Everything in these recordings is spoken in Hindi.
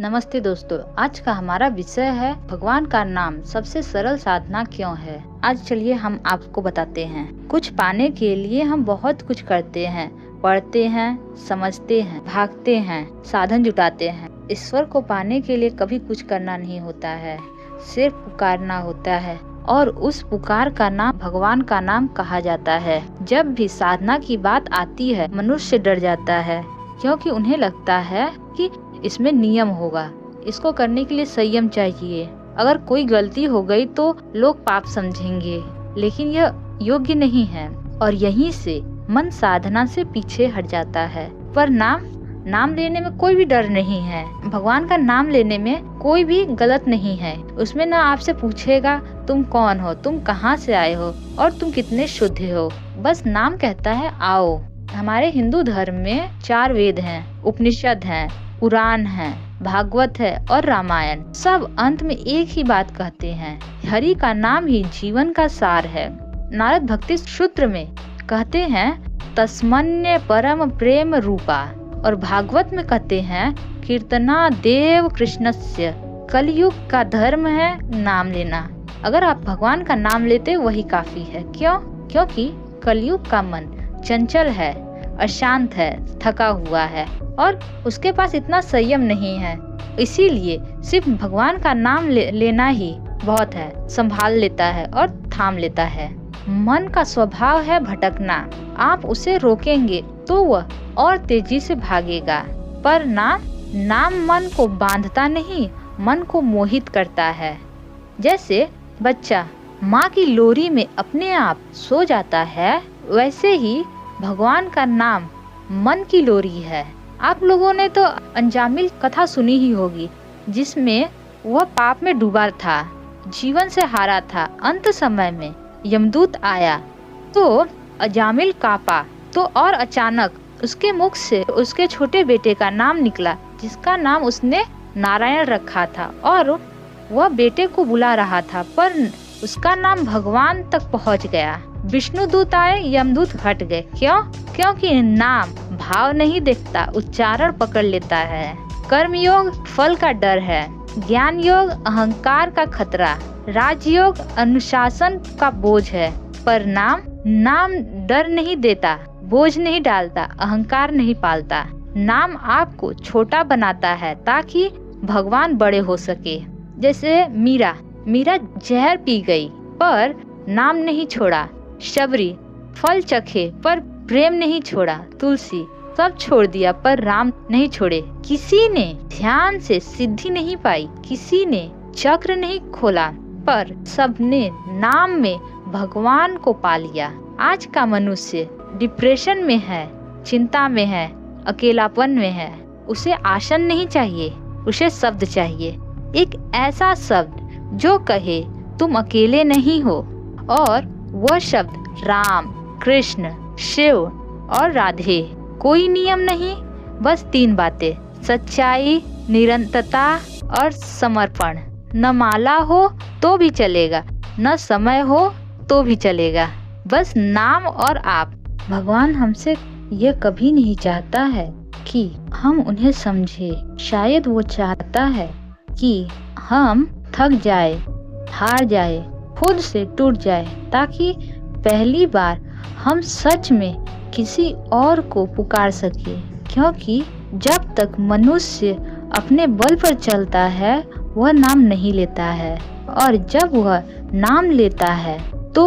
नमस्ते दोस्तों, आज का हमारा विषय है भगवान का नाम सबसे सरल साधना क्यों है। आज चलिए हम आपको बताते हैं। कुछ पाने के लिए हम बहुत कुछ करते हैं, पढ़ते हैं, समझते हैं, भागते हैं, साधन जुटाते हैं। ईश्वर को पाने के लिए कभी कुछ करना नहीं होता है, सिर्फ पुकारना होता है और उस पुकार का नाम भगवान का नाम कहा जाता है। जब भी साधना की बात आती है, मनुष्य डर जाता है क्योंकि उन्हें लगता है कि इसमें नियम होगा, इसको करने के लिए संयम चाहिए। अगर कोई गलती हो गई तो लोग पाप समझेंगे, लेकिन यह योग्य नहीं है और यहीं से मन साधना से पीछे हट जाता है। पर नाम लेने में कोई भी डर नहीं है। भगवान का नाम लेने में कोई भी गलत नहीं है। उसमें ना आपसे पूछेगा तुम कौन हो, तुम कहाँ से आए हो और तुम कितने शुद्ध हो। बस नाम कहता है आओ। हमारे हिंदू धर्म में 4 वेद हैं, उपनिषद हैं, पुराण है, भागवत है और रामायण। सब अंत में एक ही बात कहते हैं, हरि का नाम ही जीवन का सार है। नारद भक्ति सूत्र में कहते हैं तस्मन्य परम प्रेम रूपा, और भागवत में कहते हैं कीर्तना देव कृष्णस्य। कलयुग का धर्म है नाम लेना। अगर आप भगवान का नाम लेते वही काफी है। क्यों? क्योंकि कलयुग का मन चंचल है, अशांत है, थका हुआ है और उसके पास इतना संयम नहीं है। इसीलिए सिर्फ भगवान का नाम लेना ही बहुत है। संभाल लेता है और थाम लेता है। मन का स्वभाव है भटकना। आप उसे रोकेंगे तो वह और तेजी से भागेगा। पर नाम मन को बांधता नहीं, मन को मोहित करता है। जैसे बच्चा माँ की लोरी में अपने आप सो जाता है, वैसे ही भगवान का नाम मन की लोरी है। आप लोगों ने तो अंजामिल कथा सुनी ही होगी, जिसमें वह पाप में डूबा था, जीवन से हारा था। अंत समय में यमदूत आया तो अंजामिल कांपा, तो और अचानक उसके मुख से उसके छोटे बेटे का नाम निकला, जिसका नाम उसने नारायण रखा था। और वह बेटे को बुला रहा था, पर उसका नाम भगवान तक पहुंच गया। विष्णु दूत आए, यमदूत हट गए। क्यों? क्योंकि नाम भाव नहीं देखता, उच्चारण पकड़ लेता है। कर्म योग फल का डर है, ज्ञान योग अहंकार का खतरा, राजयोग अनुशासन का बोझ है। पर नाम डर नहीं देता, बोझ नहीं डालता, अहंकार नहीं पालता। नाम आपको छोटा बनाता है ताकि भगवान बड़े हो सके। जैसे मीरा जहर पी गई पर नाम नहीं छोड़ा। शबरी फल चखे पर प्रेम नहीं छोड़ा। तुलसी सब छोड़ दिया पर राम नहीं छोड़े। किसी ने ध्यान से सिद्धि नहीं पाई, किसी ने चक्र नहीं खोला, पर सबने नाम में भगवान को पा लिया। आज का मनुष्य डिप्रेशन में है, चिंता में है, अकेलापन में है। उसे आसन नहीं चाहिए, उसे शब्द चाहिए। एक ऐसा शब्द जो कहे तुम अकेले नहीं हो, और वह शब्द राम, कृष्ण, शिव और राधे। कोई नियम नहीं, बस 3 बातें, सच्चाई, निरंतरता और समर्पण। न माला हो तो भी चलेगा, न समय हो तो भी चलेगा, बस नाम और आप। भगवान हमसे ये कभी नहीं चाहता है कि हम उन्हें समझे। शायद वो चाहता है कि हम थक जाए, हार जाए, खुद से टूट जाए, ताकि पहली बार हम सच में किसी और को पुकार सके। क्योंकि जब तक मनुष्य अपने बल पर चलता है वह नाम नहीं लेता है, और जब वह नाम लेता है तो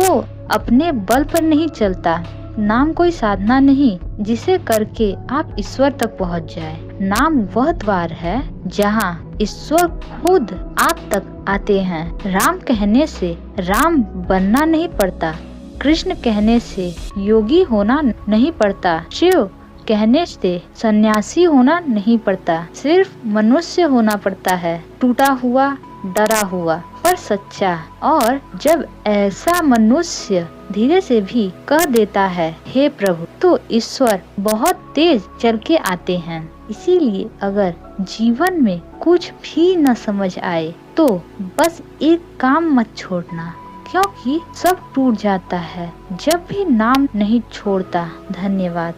अपने बल पर नहीं चलता। नाम कोई साधना नहीं जिसे करके आप ईश्वर तक पहुंच जाए। नाम वह द्वार है जहां ईश्वर खुद आप तक आते हैं। राम कहने से राम बनना नहीं पड़ता, कृष्ण कहने से योगी होना नहीं पड़ता, शिव कहने से सन्यासी होना नहीं पड़ता। सिर्फ मनुष्य होना पड़ता है, टूटा हुआ, डरा हुआ पर सच्चा। और जब ऐसा मनुष्य धीरे से भी कह देता है हे प्रभु, तो ईश्वर बहुत तेज चल के आते हैं। इसीलिए अगर जीवन में कुछ भी न समझ आए तो बस एक काम मत छोड़ना, क्योंकि सब टूट जाता है जब भी नाम नहीं छोड़ता। धन्यवाद।